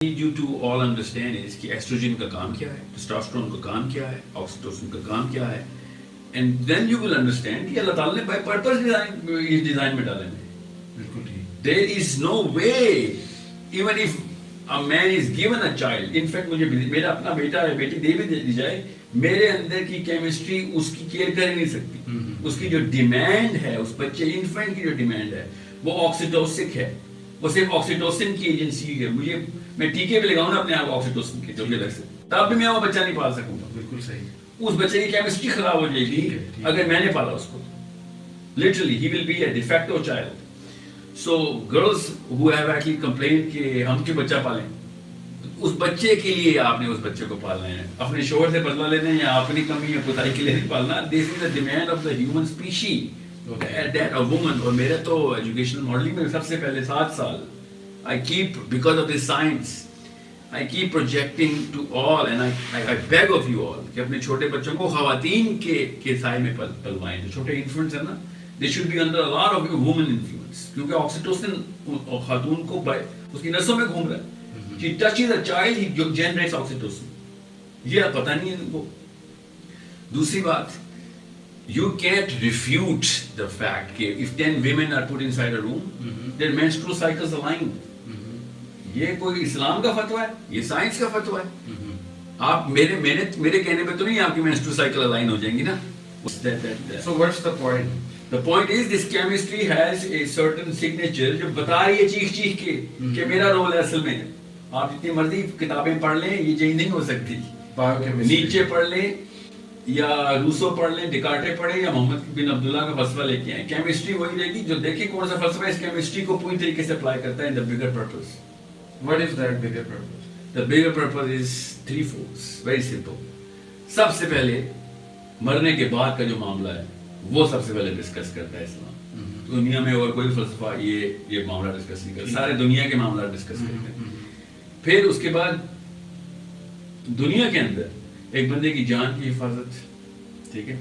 need you to all understand is کہ oestrogen کا کام کیا ہے, ٹسٹوسٹرون کا کام کیا ہے, آکسیٹوسن کا کام کیا ہے, and then you will understand کہ اللہ تعالیٰ نے by purpose اس ڈیزائن میں ڈالے ہیں. بالکل ٹھیک. There is no way, even if a man is given a child, in fact مجھے میرا اپنا بیٹا ہے, بیٹی دے بھی دی جائے, میرے اندر کی کیمسٹری اس کی کیئر کر ہی نہیں سکتی. اس کی جو ڈیمانڈ ہے, اس بچے انفینٹ کی جو ڈیمانڈ ہے وہ آکسیٹوسک ہے, وہ صرف آکسیٹوسن کی ایجنسی ہے. مجھے میں ٹیکے پہ لگاؤں نا اپنے آپ آکسیٹوسن کے, جو بھی لگ سکتے, تب بھی میں وہ بچہ نہیں پال سکوں گا. بالکل صحیح. اس بچے کی کیمسٹری خراب ہو جائے گی اگر میں نے پالا اس کو. Literally he will be a de facto child. So girls who have actually complain کہ ہم کیوں بچہ پالیں, اس بچے کے لیے آپ نے اس بچے کو پالنا ہے, اپنے شوہر سے بدلہ لینا ہے یا اپنی کمی یا کوتاہی کے لیے نہیں پالنا. This is the demand of the human species that a woman. اور میرا تو ایجوکیشنل ماڈلنگ میں سب سے پہلے 7 سال I keep, because of this science, I keep projecting to all, and I beg of you all کہ اپنے چھوٹے بچوں کو خواتین کے سائے میں پلوائیں. جو چھوٹے انفلوئنس ہیں نا, they should be under a lot of woman influence, کیونکہ آکسیٹوسن خاتون کو اس کی نسوں میں گھوم رہا ہے. She touches a child, he generates oxytocin. یہ پتہ نہیں ہے ان کو. دوسری بات, you can't refute the fact کہ if 10 women are put inside a room, their menstrual cycles align. یہ کوئی اسلام کا فتویٰ ہے, یہ سائنس کا فتویٰ ہے. آپ میرے کہنے پہ تو نہیں آپ کی menstrual cycle align ہو جائیں گی نا. So what's the point? The point is this chemistry has a certain signature جو بتا رہی ہے چیخ چیخ کے کہ میرا رول ہے اصل میں. آپ جتنی مرضی کتابیں پڑھ لیں, یہ چیز نہیں ہو سکتی. نیچے پڑھ لیں یا روسو پڑھ لیں, ڈیکارٹے پڑھیں یا محمد بن عبداللہ کا فلسفہ لے کے آئیں, کیمسٹری وہی رہے گی. جو دیکھیں کون سا فلسفہ اس کیمسٹری کو پوری طریقے سے اپلائی کرتا ہے. the bigger purpose. What is that bigger purpose? The bigger purpose is threefold. Very simple. سب سے پہلے مرنے کے بعد کا جو معاملہ ہے وہ سب سے پہلے ڈسکس کرتا ہے اسلام. دنیا میں اور کوئی فلسفہ یہ معاملہ ڈسکس نہیں کرتا, سارے دنیا کے معاملہ ڈسکس کرتے ہیں. پھر اس کے بعد دنیا کے اندر ایک بندے کی جان کی حفاظت, ٹھیک ہے,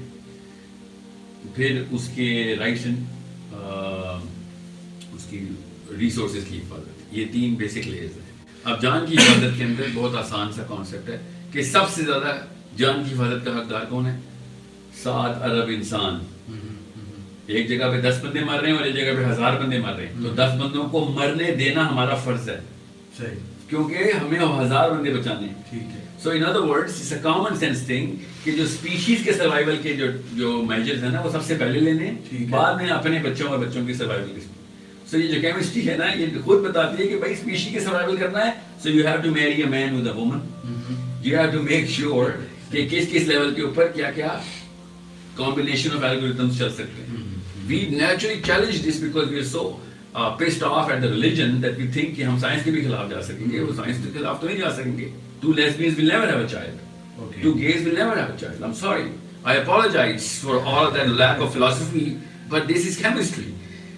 پھر اس کے رائٹس اینڈ اس کی ریسورسز کی حفاظت. یہ 3 بیسک لیئرز ہیں. اب جان کی حفاظت کے اندر بہت آسان سا کانسیپٹ ہے کہ سب سے زیادہ جان کی حفاظت کا حقدار کون ہے؟ 7 ارب انسان. ایک جگہ پہ 10 بندے مر رہے ہیں اور ایک جگہ پہ 1000 بندے مر رہے ہیں, تو 10 بندوں کو مرنے دینا ہمارا فرض ہے. صحیح. کیونکہ ہمیں 1000 بندے بچانے ہیں. ٹھیک ہے. So in other words it's a common sense thing کہ جو اسپیشیز کے سروائیول کے جو میجرز ہیں نا وہ سب سے پہلے لینے, بعد میں اپنے بچوں اور بچوں کی سروائیول کی. سو یہ جو کیمسٹری ہے نا یہ خود بتاتی ہے کہ بھائی اسپیشی کے سروائیول کرنا ہے, so you have to marry a man with a woman. You have to make sure کہ کس لیول کے اوپر کیا کیا combination of algorithms چل سکتے ہیں. We naturally challenge this because we are so pissed off at the religion that we think کہ ہم سائنس کے بھی خلاف جا سکیں گے. وہ سائنس کے خلاف تو نہیں جا سکیں گے. 2 lesbians will never have a child. 2 gays will never have a child. I'm sorry. I apologize for all that lack of philosophy, but this is chemistry.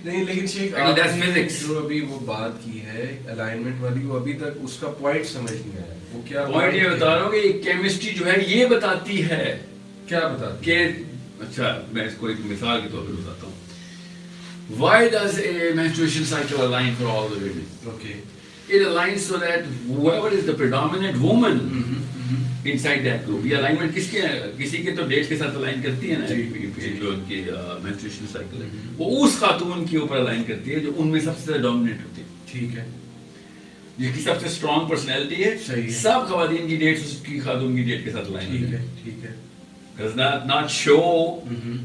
نہیں لیکن شیخ آپ نے جو ابھی وہ بات کی ہے الائنمنٹ والی, وہ ابھی تک اس کا پوائنٹ سمجھ نہیں آیا. وہ کیا پوائنٹ یہ بتا رہا ہوں کہ کیمسٹری جو ہے یہ بتاتی ہے, کیا بتاتی کہ اچھا میں اس کو ایک مثال کے طور پہ بتاتا ہوں. Why does a menstruation cycle align for all the women? Okay. It aligns so that whoever is the predominant woman inside that group, یہ alignment کس کے کسی کے تو ڈیٹ کے ساتھ align کرتی ہے نا, جو ان کی menstruation cycle ہے وہ اس خاتون کے اوپر align کرتی ہے جو ان میں سب سے زیادہ dominant ہوتی ہے. ٹھیک ہے. جس کی سب سے strong personality ہے, سب خواتین کی ڈیٹ اس کی خاتون کی ڈیٹ کے ساتھ align ہوتی ہے. ٹھیک ہے. Does not show,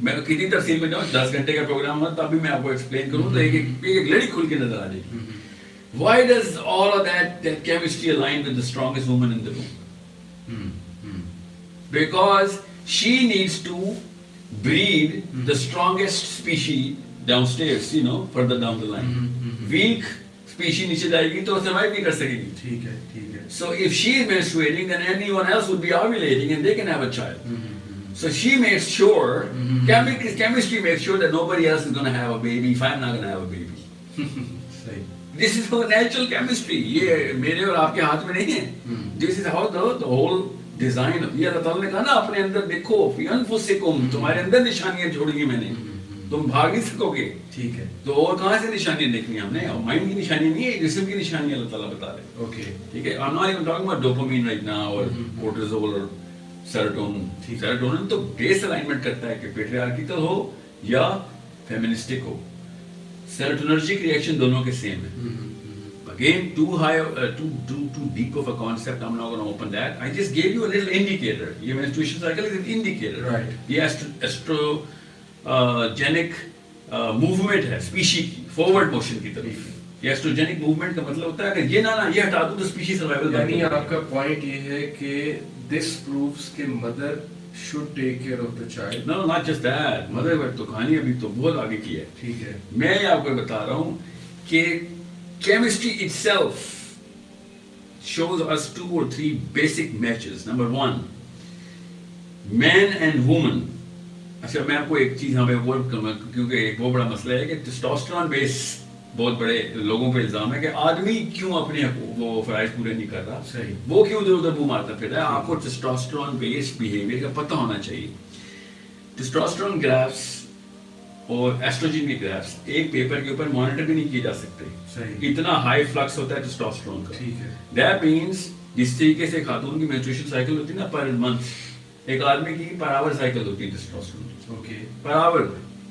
میں کتنی تفصیل میں جاؤں, 10 گھنٹے کا پروگرام ہوا تب بھی میں آپ کو ایکسپلین کروں تو ایک لڑی کھل کے نظر آ جائے گی. Why does all of that chemistry align with the strongest woman in the room? Because she needs to breed the strongest species downstairs, you know, further down the line. Weak species نیچے جائے گی تو survive نہیں کر سکے گی. ٹھیک ہے. ٹھیک ہے. So if she is menstruating, then anyone else would be ovulating and they can have a child. So she makes sure, chemistry makes sure that nobody else is going to have a baby if I'm not going to have a baby. This is how natural chemistry. یہ میرے اور آپ کے ہاتھ میں نہیں ہے. This is how the whole design. یہ اللہ تعالیٰ نے کہا نا اپنے اندر دیکھو, فی انفسکم, تمہارے اندر نشانیاں چھوڑی ہیں میں نے, تم بھاگ نہیں سکو گے. ٹھیک ہے. تو اور کہاں سے نشانیاں دیکھنی ہم نے؟ مائنڈ کی نشانی نہیں ہے، جسم کی نشانی اللہ تعالیٰ بتا رہے ہیں. اوکے. ٹھیک ہے. I'm not even talking about dopamine right now اور cortisol اور serotonin. Serotonin تو بیس الائنمنٹ کرتا ہے کہ پیٹریارکیکل ہو یا فیمنسٹک ہو. سیروٹونرجک ریئیکشن دونوں کے سیم ہیں. Again, too high, too deep of a concept. I'm not going to open that. I just gave you a little indicator. Your menstruation cycle is an indicator. Right. یہ estrogenic movement ہے species کی forward motion کی طرف. یہ estrogenic movement کا مطلب ہوتا ہے کہ یہ نہ یہ ہٹا دوں تو species survival. یعنی آپ کا پوائنٹ یہ ہے کہ this proves کہ mother should take care of the child. No, not just that. mother تو کہانی ابھی تو بہت آگے کی ہے. ٹھیک ہے. میں آپ کو بتا رہا ہوں کہ chemistry itself shows us 2 or 3 basic matches. Number 1, man and woman. اچھا میں آپ کو ایک چیز ہمیں وہ کیونکہ ایک بہت بڑا مسئلہ ہے کہ ٹسٹوسٹرون بیس بہت بڑے لوگوں پہ الزام ہے کہ آدمی کیوں اپنے وہ فرائض پورے نہیں کر رہا. صحیح. وہ کیوں ادھر ادھر منہ مارتا پھر ہے. آپ کو ٹسٹوسٹرون بیس بیہیویئر کا پتہ ہونا چاہیے. ٹسٹوسٹرون گرافس اور ایسٹروجن کے گرافس ایک پیپر کے اوپر مانیٹر بھی نہیں کیے جا سکتے. صحیح. اتنا ہائی فلکس ہوتا ہے ٹسٹوسٹرون کا. ٹھیک ہے. دیٹ مینس جس طریقے سے خاتون کی مینسٹریشن سائیکل ہوتی ہے نا پر منتھ، ایک آدمی کی پر آور سائیکل ہوتی ہے ٹسٹوسٹرون. اوکے. پر آور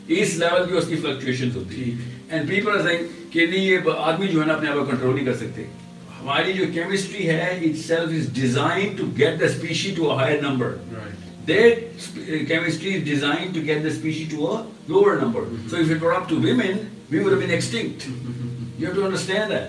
اس لیول کی اس کی فلکچویشنز ہوتی ہے. اینڈ پیپل آر سیئنگ کہ نہیں یہ آدمی جو ہے نا اپنے آپ کو کنٹرول نہیں کر سکتے. ہماری جو کیمسٹری ہے itself is designed to get the species to a higher number. That chemistry is designed to get the species to a lower number. So if it were up to women, we would have been extinct. You have to understand that.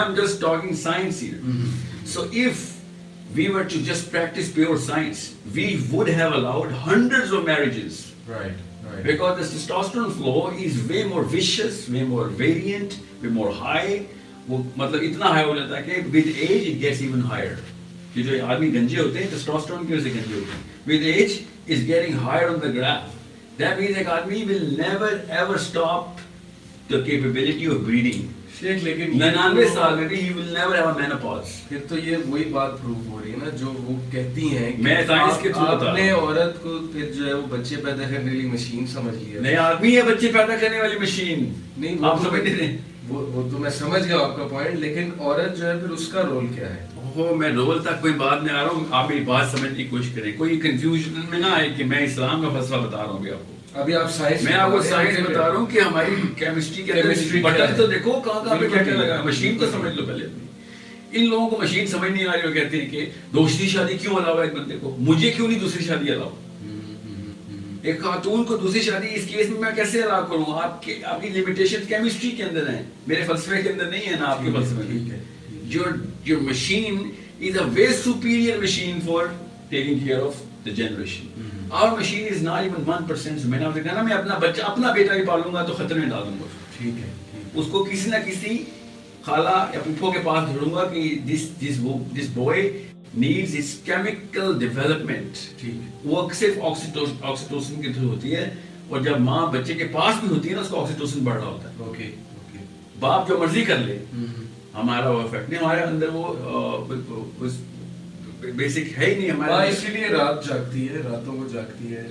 I'm just talking science here. So if we were to just practice pure science, we would have allowed hundreds of marriages. Right. Right. Because the testosterone flow is way more vicious, way more variant, way more high. وہ مطلب اتنا high ہو جاتا ہے کہ with age it gets even higher. کہ جو آدمی گنجے ہوتے ہیں ٹسٹوسٹرون کی وجہ سے گنجے ہوتے ہیں. With age is getting higher on the graph. That means ایک آدمی will never ever stop the capability of breeding. شیخ لیکن 99 سال میں بھی he will never have a menopause. پھر تو یہ وہی بات پروف ہو رہی ہے نا جو وہ کہتی ہیں کہ میں سائنس کے تھرو آپ نے عورت کو پھر جو ہے وہ بچے پیدا کرنے والی مشین سمجھ لیا. نہیں آدمی ہے بچے پیدا کرنے والی مشین. نہیں آپ سمجھ نہیں رہے. وہ تو میں سمجھ گیا آپ کا پوائنٹ، لیکن عورت جو ہے پھر اس کا رول کیا ہے؟ وہ میں رول تک کوئی بات میں آ رہا ہوں. آپ میری بات سمجھنے کی کوشش کریں. کوئی کنفیوژن میں نہ آئے کہ میں اسلام کا فلسفہ بتا رہا ہوں ابھی آپ کو. ابھی آپ سائنس میں آپ کو سائنس بتا رہا ہوں کہ ہماری کیمسٹری کے اندر بٹن تو دیکھو کہاں کہاں پہ کیا لگا. مشین تو سمجھ لو پہلے اپنی. ان لوگوں کو مشین سمجھ نہیں آ رہی. وہ کہتے ہیں کہ دوسری شادی کیوں الاؤ ہے ایک بندے کو، مجھے کیوں نہیں دوسری شادی الاؤ. ایک خاتون کو دوسری شادی اس کیس میں کیسے الاؤ کروں؟ آپ کی لمیٹیشن کیمسٹری کے اندر ہیں، میرے فلسفے کے اندر نہیں ہے نا آپ کے فلسفے میں. Your machine is a way superior machine for taking care of the generation. Our machine is not even 1%. میں نے آپ سے کہا نا میں اپنا بچہ اپنا بیٹا بھی پالوں گا تو خطرے میں ڈالوں گا. ٹھیک ہے. اس کو کسی نہ کسی خالہ یا پھپھو کے پاس دھڑوں گا کہ this boy needs its chemical development. وہ صرف آکسیٹوسن کے تھرو ہوتی ہے اور جب ماں بچے کے پاس بھی ہوتی ہے نا اس کو آکسیٹوسن بڑھ رہا ہوتا ہے. اوکے. باپ جو مرضی کر لے ہمارا وہ افیکٹ نہیں. ہمارے اندر وہ بیسک ہے ہی نہیں ہمارا. اسی لیے رات جاگتی ہے، راتوں کو جاگتی ہے.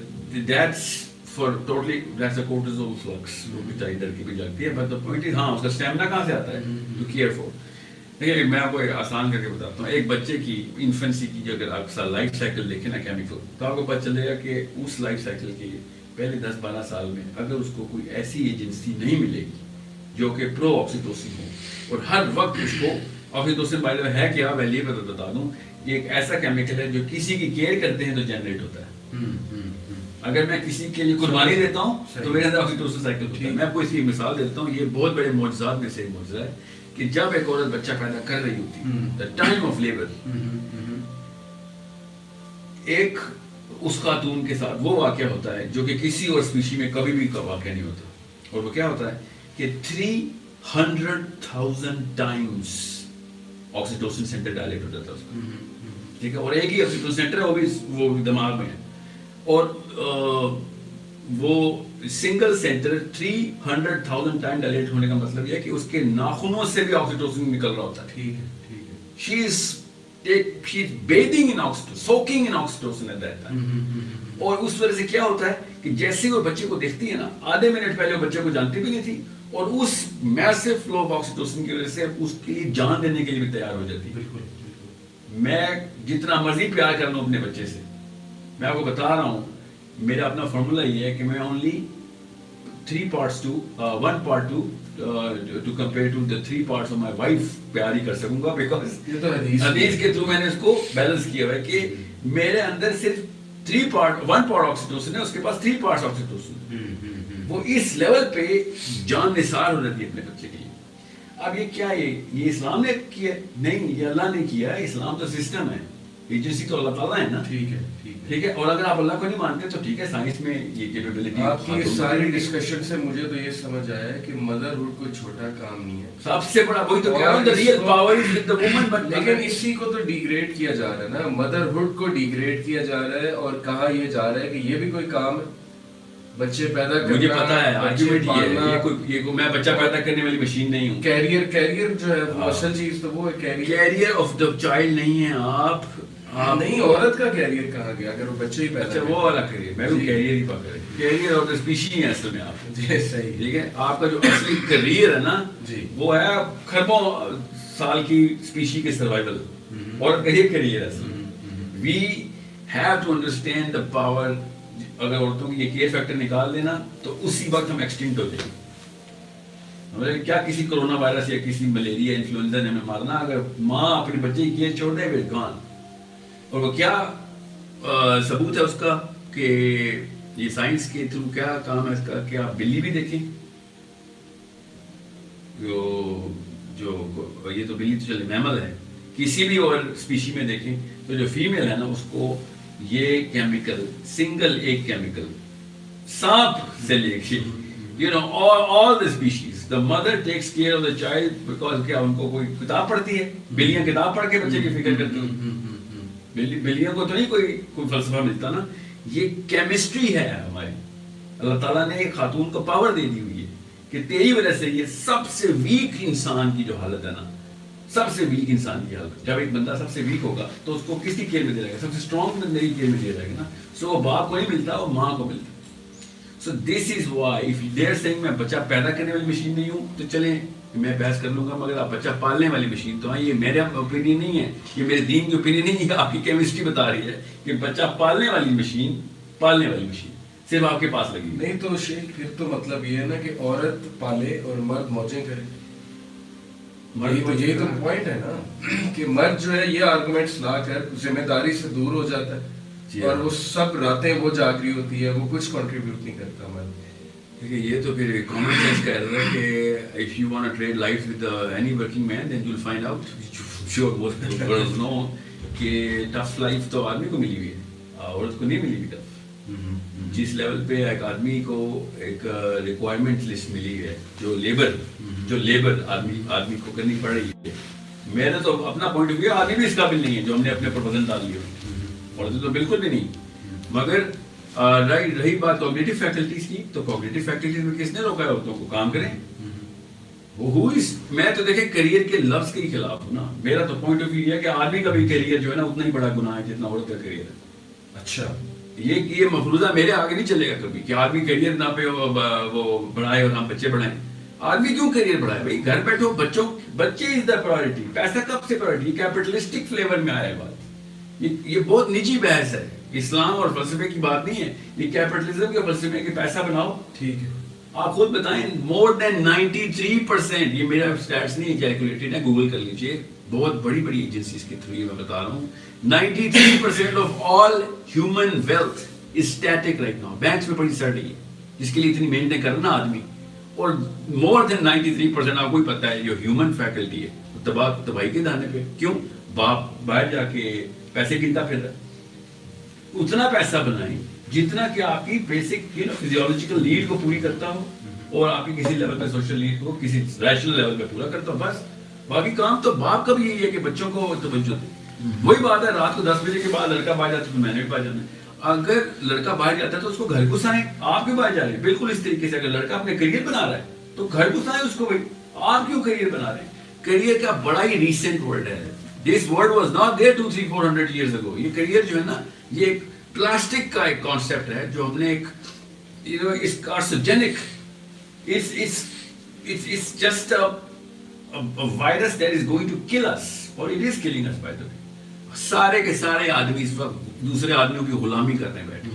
That's for totally that's a cortisol flux. وہ بچائی ڈر کی بھی جاگتی ہے. But the point is ہاں اس کا اسٹیمنا کہاں سے آتا ہے to care for. دیکھیے میں آپ کو آسان کر کے بتاتا ہوں. ایک بچے کی انفنسی کی جو اگر آپ کا لائف سائیکل دیکھیں نا کیمیکل تو آپ کو پتہ چلے گا کہ اس لائف سائیکل کے پہلے 10-12 سال میں اگر اس کو کوئی ایسی ایجنسی نہیں ملے گی جو کہ پرو آکسیٹوسن ہو اور ہر وقت اس کو آکسیٹوسن بائی دا وے ہے کیا ویلیو میں بتا دوں یہ ایک ایسا کیمیکل ہے جو کسی کی کیئر کرتے ہیں تو جنریٹ ہوتا ہے. اگر میں کسی کے لیے قربانی دیتا ہوں تو میرے اندر آکسیٹوسن سائیکل ہوتا ہے. میں آپ کو اس کی مثال دیتا ہوں. یہ بہت بڑے معجزات میں سے ایک معجزہ ہے کہ جب ایک عورت بچہ پیدا کر رہی ہوتی ہے the time of labor ایک اس خاتون کے ساتھ وہ واقعہ ہوتا ہے جو کہ کسی اور اسپیشی میں کبھی بھی واقعہ نہیں ہوتا. اور وہ کیا ہوتا ہے کہ 300,000 times آکسیٹوسن سینٹر ڈائلیٹ ہو جاتا ہے اس کا. ٹھیک ہے. اور ایک ہی آکسیٹوسن سینٹر ہے وہ دماغ میں ہے. اور وہ سنگل سینٹر 300,000 ٹائم ڈائلیٹ ہونے کا مطلب یہ ہے کہ اس کے ناخنوں سے بھی آکسیٹوسن نکل رہا ہوتا ہے. ٹھیک ہے. She is she is bathing in oxytocin, soaking in oxytocin at that time. اور اس وجہ سے کیا ہوتا ہے کہ جیسے وہ بچے کو دیکھتی ہے نا، آدھے منٹ پہلے وہ بچے کو جانتی بھی نہیں تھی، اور اس میسو فلو آف آکسیٹوسن کی وجہ سے اس کے لیے جان دینے کے لیے بھی تیار ہو جاتی ہے. بالکل. میں جتنا مرضی پیار کر لوں اپنے بچے سے، میں آپ کو بتا رہا ہوں میرا اپنا فارمولا یہ ہے کہ میں only 3 parts to 1 part to compare to the 3 parts of my wife پیار ہی کر سکوں گا، بیکاز حدیث کے تھرو میں نے اس کو بیلنس کیا ہوا ہے کہ میرے اندر صرف 1 part آکسیٹوسن ہے، اس کے پاس 3 parts آکسیٹوسن. وہ اس لیول پہ جان نثار ہو جاتی ہے اپنے بچے کے لیے. اب یہ کیا ہے؟ یہ اسلام نے کیا نہیں، یہ اللہ نے کیا ہے. اسلام تو سسٹم ہے، ایجنسی تو اللہ تعالیٰ ہے نا. ٹھیک ہے. اور اگر آپ اللہ کو نہیں مانتے تو ٹھیک ہے، سائنس میں یہ کیپیبلٹی. آپ کی ساری ڈسکشن سے مجھے تو یہ سمجھ آیا ہے کہ مدرہڈ کوئی چھوٹا کام نہیں ہے، سب سے بڑا وہی تو کہہ رہا ہوں، the real power is with the woman. but لیکن اسی کو تو ڈیگریڈ کیا جا رہا ہے نا، مدرہڈ کو ڈیگریڈ کیا جا رہا ہے، اور کہا یہ جا رہا ہے کہ یہ بھی کوئی کام ہے، بچے پیدا کرنا. مجھے پتا ہے آرگیومنٹ یہ کوئی میں بچہ پیدا کرنے والی مشین نہیں ہوں. کیریئر جو ہے اصل چیز تو وہ ہے کیریئر آف دا چائلڈ نہیں ہے. آپ نہیں، عورت کا کیریئر کہاں گیا اگر وہ بچے ہی پیدا. اچھا وہ والا کیریئر، میں بھی کیریئر ہی پکڑ رہا ہوں. کیریئر آف دا اسپیشی ہے اصل میں. آپ جی صحیح. ٹھیک ہے. آپ کا جو اصلی کیریئر ہے نا وہ ہے کھربوں سال کی اسپیشی کے سروائیول. عورت کا یہ کیریئر ہے اصل میں. We have to understand the power. اگر عورتوں کی یہ کیئر فیکٹر نکال دینا تو اسی وقت ہم ایکسٹنکٹ ہو جائیں گے. کیا کسی کرونا وائرس یا کسی ملیریا انفلوئنزا نے ہمیں مارنا؟ اگر ماں اپنے بچے کی کیئر چھوڑ دے پھر گان. اور وہ کیا ثبوت ہے اس کا کہ یہ سائنس کے تھرو کیا کام ہے اس کا کہ آپ بلی بھی دیکھیں، جو یہ تو بلی تو چلے میمل ہے، کسی بھی اور اسپیشی میں دیکھیں تو جو فیمیل ہے نا اس کو یہ کیمیکل سنگل ایک کیمیکل سانپ سے لے کے all the species the mother takes care of the child because کیا ان کو کوئی کتاب پڑھتی ہے؟ بلیاں کتاب پڑھ کے بچے کی فکر کرتی ہیں. بلیوں کو تو نہیں کوئی فلسفہ ملتا نا. یہ کیمسٹری ہے ہماری. اللہ تعالیٰ نے ایک خاتون کو پاور دے دی ہوئی ہے کہ تیری وجہ سے یہ سب سے ویک انسان کی جو حالت ہے نا، سب سے ویک انسان کی حالت، جب ایک بندہ سب سے ویک ہوگا تو اس کو کس کی کیئر میں دیا جائے گا؟ سب سے اسٹرانگ بندے کی کیئر میں دیا جائے گا نا. سو وہ باپ کو نہیں ملتا، وہ ماں کو ملتا. So this is why if they are seeing میں بچہ پیدا کرنے والی مشین نہیں ہوں تو چلیں میں بحث کر لوں گا، مگر آپ بچہ پالنے والی مشین تو ہاں. یہ میرا اوپینین نہیں ہے، یہ میرے دین کی اوپینین نہیں ہے. آپ کی کیمسٹری بتا رہی ہے کہ بچہ پالنے والی مشین صرف آپ کے پاس لگی نہیں. تو شیخ پھر تو مطلب یہ ہے نا کہ عورت پالے اور مرد موجیں کرے. یہی تو پوائنٹ ہے نا کہ مرد جو ہے یہ آرگومنٹس لا کر ذمہ داری سے دور ہو جاتا ہے، اور وہ سب راتیں وہ جاگ رہی ہوتی ہے، وہ کچھ کنٹریبیوٹ نہیں کرتا مرد. دیکھیے یہ تو پھر کامن سینس کا ایرر ہے کہ if you want to trade life with any working man then you'll find out, sure most girls know کہ tough life تو آدمی کو ملی ہوئی ہے، عورت کو نہیں ملی ہوئی tough. جس لیول پہ ایک آدمی کو ایک ریکوائرمنٹ لسٹ ملی ہے جو لیبر آدمی کو کرنی پڑ رہی ہے. میرا تو اپنا پوائنٹ آف ویو آدمی بھی اس قابل نہیں ہے جو ہم نے اپنے پروفیشن ڈال لیے، عورتیں تو بالکل بھی نہیں. مگر رہی بات کوگنیٹو فیکلٹیز کی، تو کوگنیٹو فیکلٹیز میں کس نے روکا ہے عورتوں کو کام کریں؟ میں تو دیکھیں کیریئر کے لفظ کے خلاف ہوں نا. میرا تو پوائنٹ آف ویو ہے کہ آدمی کا بھی کیریئر جو ہے نا اتنا ہی بڑا گناہ ہے جتنا عورت کا کیریئر ہے. اچھا یہ مفروضہ میرے آگے نہیں چلے گا کبھی کہ آدمی کیریئر نہ پہ وہ بڑھائے اور ہم بچے بڑھائیں. آدمی کیوں کیریئر بڑھائے بھائی؟ گھر بیٹھو، بچے از دا پرائورٹی. پیسہ کب سے پرائورٹی؟ کیپٹلسٹک فلیور میں آیا ہے بات. یہ بہت نجی بحث ہے، اسلام اور فلسفے کی بات نہیں ہے. یہ کیپٹلزم کے فلسفے کہ پیسہ بناؤ. ٹھیک ہے، آپ خود بتائیں مور دین 93%، یہ میرا اسٹیٹس نہیں ہے، کیلکولیٹڈ ہے، گوگل کر لیجئے، بہت بڑی ایجنسیز کے تھرو یہ میں بتا رہا ہوں. 93% of all human wealth is static right now. Banks میں پڑی سڑ رہی ہے جس کے لیے اتنی محنتیں کرنا آدمی. اور مور دین 93% آپ کو ہی پتا ہے جو ہیومن فیکلٹی ہے تباہی کے دانے پہ. کیوں؟ باپ باہر جا کے پیسے گنتا پھر رہا ہے. اتنا پیسہ بنائیں جتنا کہ آپ کی بیسک فزیولوجیکل نیڈ کو پوری کرتا ہو، اور آپ کی کسی لیول پہ سوشل نیڈ کو کسی ریشنل لیول پہ پورا کرتا ہو. بس باقی کام تو باپ کا بھی یہی ہے کہ بچوں کو توجہ دے. وہی بات ہے، رات کو 10 بجے کے بعد لڑکا باہر جاتا ہے تو میں نے بھی باہر جانا ہے. اگر لڑکا باہر جاتا ہے تو اس کو گھر گھسائیں. آپ بھی باہر جا رہے ہیں بالکل اس طریقے سے. اگر لڑکا اپنے کیریئر بنا رہا ہے تو گھر گھسائیں اس کو. بھائی آپ کیوں کیریئر بنا رہے ہیں؟ کیریئر کا بڑا ہی ریسنٹ ورڈ ہے. This word was not there 200-400 years ago. یہ career جو ہے نا یہ ایک پلاسٹک کا ایک کانسیپٹ ہے جو ہم نے ایک it's carcinogenic. It's just a virus that is going to kill us, or it is killing us by the way. سارے کے سارے آدمی اس وقت دوسرے آدمیوں کی غلامی کرنے بیٹھے.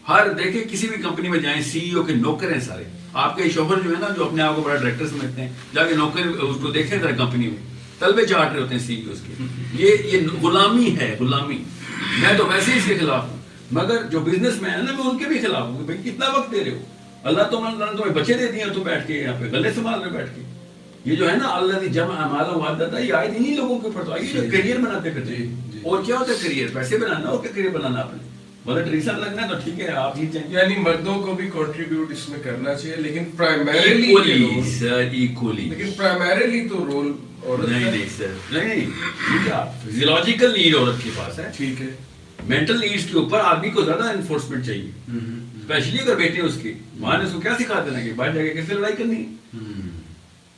ہر دیکھیں کسی بھی کمپنی میں جائیں سی ای او کے نوکر ہیں سارے. آپ کے شوہر جو ہے نا جو اپنے آپ کو بڑا ڈائریکٹر سمجھتے ہیں جا کے نوکر اس کو دیکھیں ذرا کمپنی میں طلبے چاٹ رہے ہوتے ہیں سی ای اوز کے. یہ غلامی ہے غلامی. میں تو ویسے ہی اس کے خلاف ہوں مگر جو بزنس مین ہے نا میں ان کے بھی خلاف ہوں کہ بھائی کتنا وقت دے رہے ہو. اللہ تمہیں بچے دے دیے تو بیٹھ کے یہاں پہ گلے سنبھال رہے بیٹھ کے. یہ جو ہے نا اللہ جمع اعمال وعدہ یہ آئے انہیں لوگوں کے اوپر تو آئیے جو کریئر بناتے پھرتے. اور کیا ہوتا ہے کریئر پیسے بنانا اور کیا کریئر بنانا آپ نے. مدر ٹریسا لگنا ہے تو ٹھیک ہے آپ ہی چاہیں. یعنی مردوں کو بھی کنٹریبیوٹ اس میں کرنا چاہیے لیکن پرائمریلی تو رول عورت. نہیں سر نہیں فزیولوجیکل نیڈ عورت کے پاس ہے. ٹھیک ہے. مینٹل نیڈس کے اوپر آدمی کو زیادہ انفورسمنٹ چاہیے اسپیشلی اگر بیٹے اس کی ماں نے اس کو کیا سکھا دینا کہ باہر جا کے کیسے لڑائی کرنی ہے.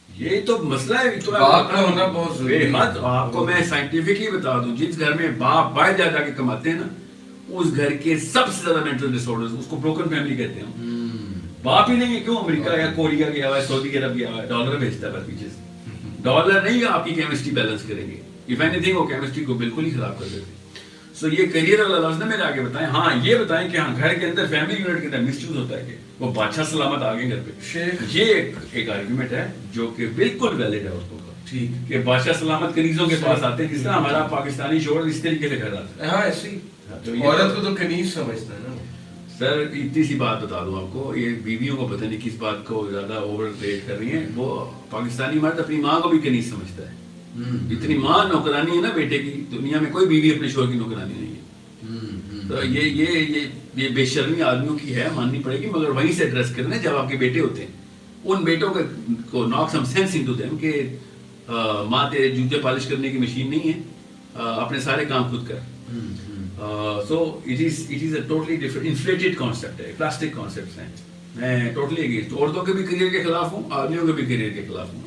یہ تو مسئلہ ہے. باپ کا ہونا بہت ضروری ہے. آپ کو میں سائنٹیفکلی بتا دوں جس گھر میں باپ باہر جا کے کماتے ہیں نا اس گھر کے سب سے زیادہ مینٹل ڈس آرڈرز اس کو بروکن فیملی کہتے ہیں. باپ ہی نہیں ہے کیوں امریکہ یا کوریا گیا ہوا ہے سعودی عرب گیا ہوا ہے ڈالر بھیجتا ہے بس پیچھے سے. ڈالر نہیں آپ کی کیمسٹری بیلنس کریں گے. اف اینی تھنگ وہ کیمسٹری کو بالکل ہی خراب کر دیتے. سو یہ کریئر والا لفظ نے میرے آگے بتائیں. ہاں یہ بتائیں کہ ہاں گھر کے اندر فیملی یونٹ کے اندر مس یوز ہوتا ہے کہ وہ بادشاہ سلامت آگے گھر پہ. یہ ایک آرگیومنٹ ہے جو کہ بالکل ویلڈ ہے عورتوں کا. ٹھیک کہ بادشاہ سلامت کنیزوں کے پاس آتے ہیں جس طرح ہمارا پاکستانی شوہر اس طریقے سے گھر آتا ہے. ہاں ایسے ہی عورت کو تو کنیز سمجھتا ہے نا. سر اتنی سی بات بتا دوں آپ کو یہ بیویوں کو پتہ نہیں کس بات کو زیادہ اوور ریٹ کر رہی ہیں. وہ پاکستانی مرد اپنی ماں کو بھی کنیز سمجھتا ہے. اتنی ماں نوکرانی ہے نا بیٹے کی دنیا میں کوئی بیوی اپنے شوہر کی نوکرانی نہیں ہے. تو یہ بے شرمی آدمیوں کی ہے ماننی پڑے گی مگر وہیں سے ایڈریس کرنا جب آپ کے بیٹے ہوتے ہیں ان بیٹوں کو ناک سم سینس انٹو دیم کہ ماں تیرے جوتے پالش کرنے کی مشین نہیں ہے اپنے سارے کام خود کر. So it is a totally different inflated concept ہے پلاسٹک کانسیپٹس ہیں. میں ٹوٹلی اگینسٹ عورتوں کے بھی کریئر کے خلاف ہوں آدمیوں کے بھی کریئر کے خلاف ہوں.